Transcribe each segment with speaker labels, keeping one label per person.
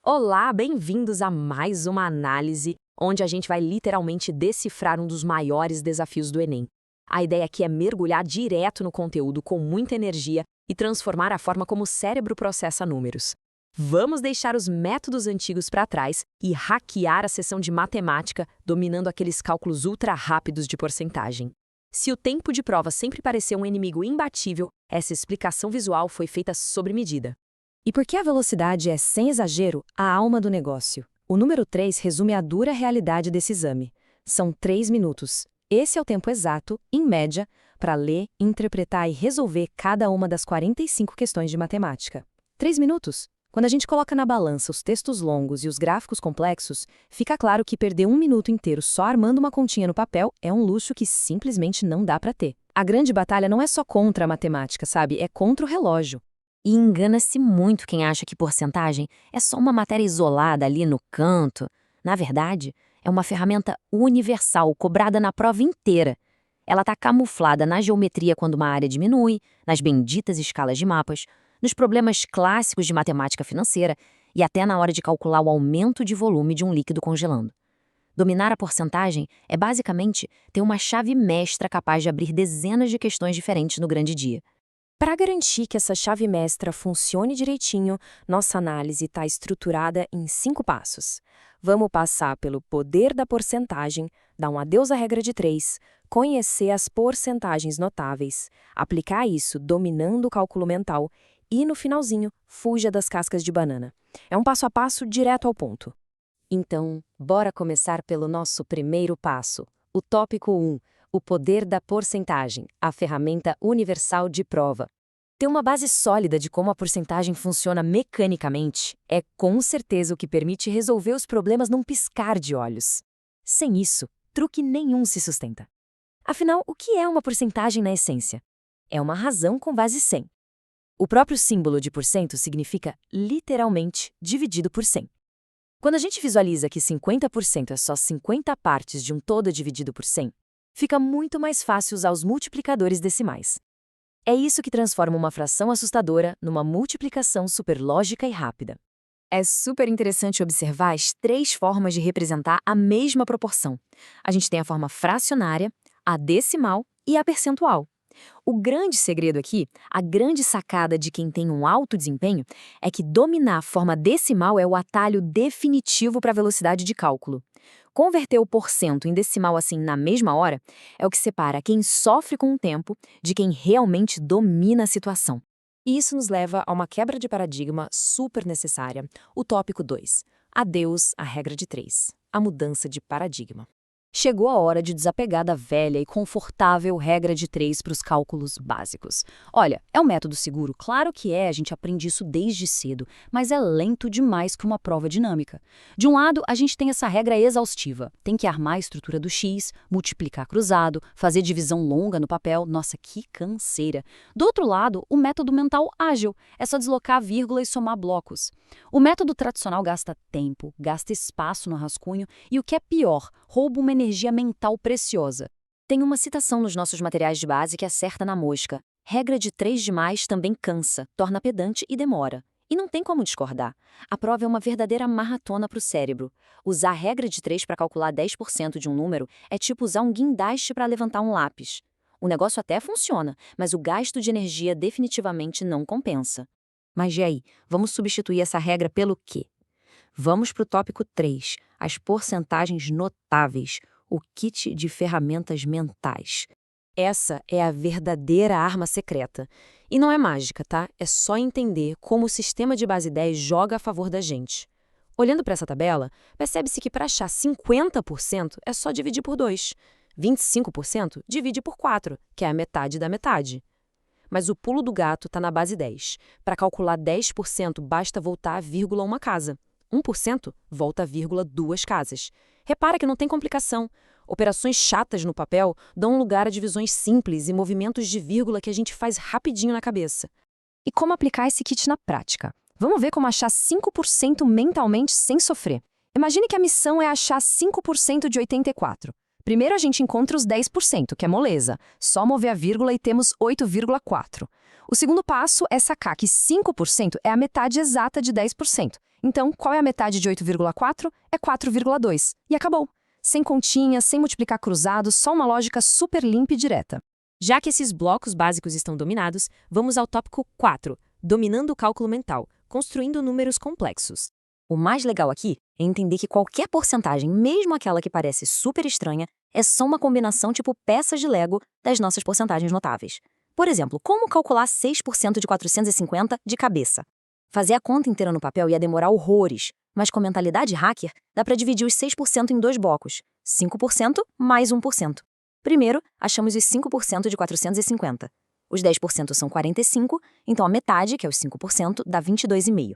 Speaker 1: Olá, bem-vindos a mais uma análise, onde a gente vai literalmente decifrar um dos maiores desafios do Enem. A ideia aqui é mergulhar direto no conteúdo com muita energia e transformar a forma como o cérebro processa números. Vamos deixar os métodos antigos para trás e hackear a seção de matemática, dominando aqueles cálculos ultra rápidos de porcentagem. Se o tempo de prova sempre pareceu um inimigo imbatível, essa explicação visual foi feita sob medida. E porque a velocidade é, sem exagero, a alma do negócio. O número 3 resume a dura realidade desse exame. São 3 minutos. Esse é o tempo exato, em média, para ler, interpretar e resolver cada uma das 45 questões de matemática. 3 minutos? Quando a gente coloca na balança os textos longos e os gráficos complexos, fica claro que perder 1 minuto inteiro só armando uma continha no papel é um luxo que simplesmente não dá para ter. A grande batalha não é só contra a matemática, sabe? É contra o relógio.
Speaker 2: E engana-se muito quem acha que porcentagem é só uma matéria isolada ali no canto. Na verdade, é uma ferramenta universal cobrada na prova inteira. Ela está camuflada na geometria quando uma área diminui, nas benditas escalas de mapas, nos problemas clássicos de matemática financeira e até na hora de calcular o aumento de volume de um líquido congelando. Dominar a porcentagem é basicamente ter uma chave mestra capaz de abrir dezenas de questões diferentes no grande dia.
Speaker 1: Para garantir que essa chave mestra funcione direitinho, nossa análise está estruturada em 5 passos. Vamos passar pelo poder da porcentagem, dar um adeus à regra de 3, conhecer as porcentagens notáveis, aplicar isso dominando o cálculo mental e, no finalzinho, fuja das cascas de banana. É um passo a passo direto ao ponto. Então, bora começar pelo nosso primeiro passo, o tópico 1. O poder da porcentagem, a ferramenta universal de prova. Ter uma base sólida de como a porcentagem funciona mecanicamente é com certeza o que permite resolver os problemas num piscar de olhos. Sem isso, truque nenhum se sustenta. Afinal, o que é uma porcentagem na essência? É uma razão com base 100. O próprio símbolo de porcento significa, literalmente, dividido por 100. Quando a gente visualiza que 50% é só 50 partes de um todo dividido por 100, fica muito mais fácil usar os multiplicadores decimais. É isso que transforma uma fração assustadora numa multiplicação superlógica e rápida. É super interessante observar as 3 formas de representar a mesma proporção. A gente tem a forma fracionária, a decimal e a percentual. O grande segredo aqui, a grande sacada de quem tem um alto desempenho, é que dominar a forma decimal é o atalho definitivo para a velocidade de cálculo. Converter o porcento em decimal assim na mesma hora é o que separa quem sofre com o tempo de quem realmente domina a situação. E isso nos leva a uma quebra de paradigma super necessária, o tópico 2. Adeus à regra de 3. A mudança de paradigma. Chegou a hora de desapegar da velha e confortável regra de 3 para os cálculos básicos. Olha, é um método seguro? Claro que é, a gente aprende isso desde cedo, mas é lento demais que uma prova dinâmica. De um lado, a gente tem essa regra exaustiva. Tem que armar a estrutura do X, multiplicar cruzado, fazer divisão longa no papel. Nossa, que canseira. Do outro lado, o método mental ágil. É só deslocar a vírgula e somar blocos. O método tradicional gasta tempo, gasta espaço no rascunho e, o que é pior, rouba uma energia mental preciosa. Tem uma citação nos nossos materiais de base que acerta na mosca. Regra de 3 demais também cansa, torna pedante e demora. E não tem como discordar. A prova é uma verdadeira maratona para o cérebro. Usar a regra de 3 para calcular 10% de um número é tipo usar um guindaste para levantar um lápis. O negócio até funciona, mas o gasto de energia definitivamente não compensa. Mas e aí, vamos substituir essa regra pelo quê? Vamos para o tópico 3, as porcentagens notáveis, o kit de ferramentas mentais. Essa é a verdadeira arma secreta. E não é mágica, tá? É só entender como o sistema de base 10 joga a favor da gente. Olhando para essa tabela, percebe-se que para achar 50% é só dividir por 2. 25% divide por 4, que é a metade da metade. Mas o pulo do gato está na base 10. Para calcular 10%, basta voltar a vírgula uma casa. 1% volta a vírgula 2 casas. Repara que não tem complicação. Operações chatas no papel dão lugar a divisões simples e movimentos de vírgula que a gente faz rapidinho na cabeça. E como aplicar esse kit na prática? Vamos ver como achar 5% mentalmente sem sofrer. Imagine que a missão é achar 5% de 84. Primeiro a gente encontra os 10%, que é moleza. Só mover a vírgula e temos 8,4. O segundo passo é sacar que 5% é a metade exata de 10%. Então, qual é a metade de 8,4? É 4,2. E acabou. Sem continha, sem multiplicar cruzado, só uma lógica super limpa e direta. Já que esses blocos básicos estão dominados, vamos ao tópico 4, dominando o cálculo mental, construindo números complexos.
Speaker 2: O mais legal aqui é entender que qualquer porcentagem, mesmo aquela que parece super estranha, é só uma combinação tipo peças de Lego das nossas porcentagens notáveis. Por exemplo, como calcular 6% de 450 de cabeça? Fazer a conta inteira no papel ia demorar horrores, mas com mentalidade hacker, dá para dividir os 6% em dois blocos, 5% mais 1%. Primeiro, achamos os 5% de 450. Os 10% são 45, então a metade, que é os 5%, dá 22,5.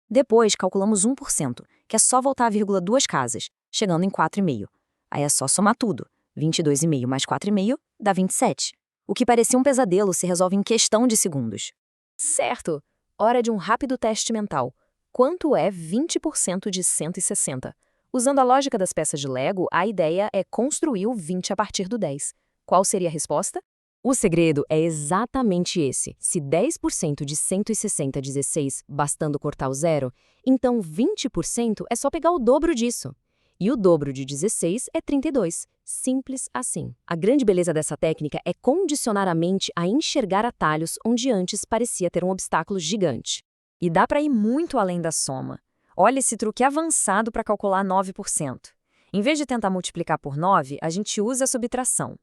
Speaker 2: Depois, calculamos 1%, que é só voltar a vírgula duas casas, chegando em 4,5. Aí é só somar tudo. 22,5 mais 4,5 dá 27. O que parecia um pesadelo se resolve em questão de segundos.
Speaker 1: Certo! Hora de um rápido teste mental. Quanto é 20% de 160? Usando a lógica das peças de Lego, a ideia é construir o 20 a partir do 10. Qual seria a resposta? O segredo é exatamente esse. Se 10% de 160 é 16, bastando cortar o zero, então 20% é só pegar o dobro disso. E o dobro de 16 é 32. Simples assim. A grande beleza dessa técnica é condicionar a mente a enxergar atalhos onde antes parecia ter um obstáculo gigante. E dá para ir muito além da soma. Olha esse truque avançado para calcular 9%. Em vez de tentar multiplicar por 9, a gente usa a subtração.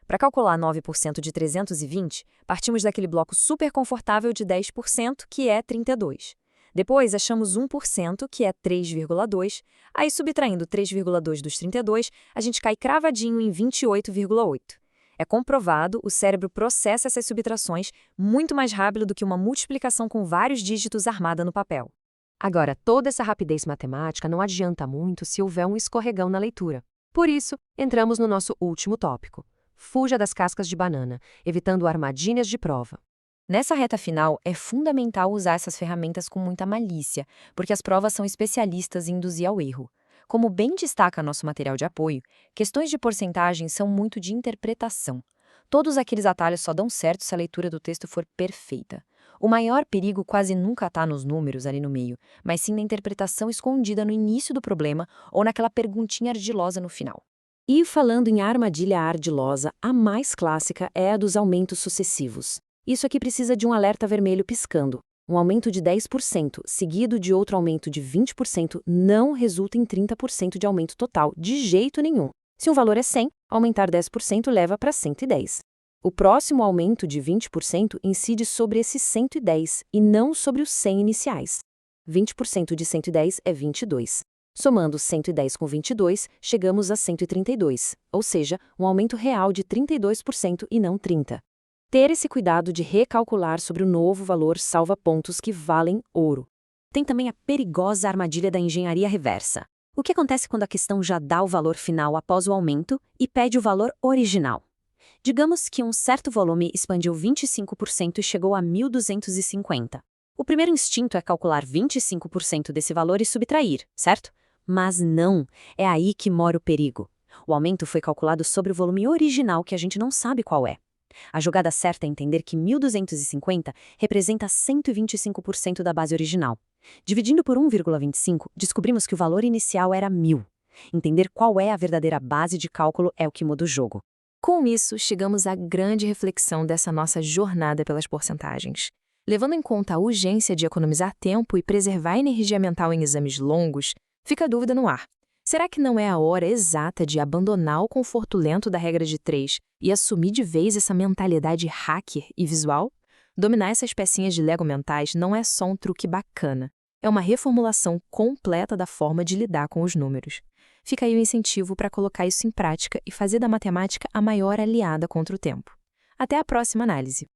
Speaker 1: Para calcular 9% de 320, partimos daquele bloco super confortável de 10%, que é 32. Depois, achamos 1%, que é 3,2. Aí, subtraindo 3,2 dos 32, a gente cai cravadinho em 28,8. É comprovado, o cérebro processa essas subtrações muito mais rápido do que uma multiplicação com vários dígitos armada no papel. Agora, toda essa rapidez matemática não adianta muito se houver um escorregão na leitura. Por isso, entramos no nosso último tópico. Fuja das cascas de banana, evitando armadilhas de prova.
Speaker 2: Nessa reta final, é fundamental usar essas ferramentas com muita malícia, porque as provas são especialistas em induzir ao erro. Como bem destaca nosso material de apoio, questões de porcentagem são muito de interpretação. Todos aqueles atalhos só dão certo se a leitura do texto for perfeita. O maior perigo quase nunca está nos números ali no meio, mas sim na interpretação escondida no início do problema ou naquela perguntinha ardilosa no final.
Speaker 1: E falando em armadilha ardilosa, a mais clássica é a dos aumentos sucessivos. Isso aqui precisa de um alerta vermelho piscando. Um aumento de 10%, seguido de outro aumento de 20%, não resulta em 30% de aumento total, de jeito nenhum. Se um valor é 100, aumentar 10% leva para 110. O próximo aumento de 20% incide sobre esses 110 e não sobre os 100 iniciais. 20% de 110 é 22. Somando 110 com 22, chegamos a 132, ou seja, um aumento real de 32% e não 30%. Ter esse cuidado de recalcular sobre o novo valor salva pontos que valem ouro.
Speaker 2: Tem também a perigosa armadilha da engenharia reversa. O que acontece quando a questão já dá o valor final após o aumento e pede o valor original? Digamos que um certo volume expandiu 25% e chegou a 1.250. O primeiro instinto é calcular 25% desse valor e subtrair, certo? Mas não, é aí que mora o perigo. O aumento foi calculado sobre o volume original que a gente não sabe qual é. A jogada certa é entender que 1.250 representa 125% da base original. Dividindo por 1,25, descobrimos que o valor inicial era 1.000. Entender qual é a verdadeira base de cálculo é o que muda o jogo.
Speaker 1: Com isso, chegamos à grande reflexão dessa nossa jornada pelas porcentagens. Levando em conta a urgência de economizar tempo e preservar energia mental em exames longos, fica a dúvida no ar. Será que não é a hora exata de abandonar o conforto lento da regra de 3 e assumir de vez essa mentalidade hacker e visual? Dominar essas pecinhas de Lego mentais não é só um truque bacana. É uma reformulação completa da forma de lidar com os números. Fica aí o incentivo para colocar isso em prática e fazer da matemática a maior aliada contra o tempo. Até a próxima análise.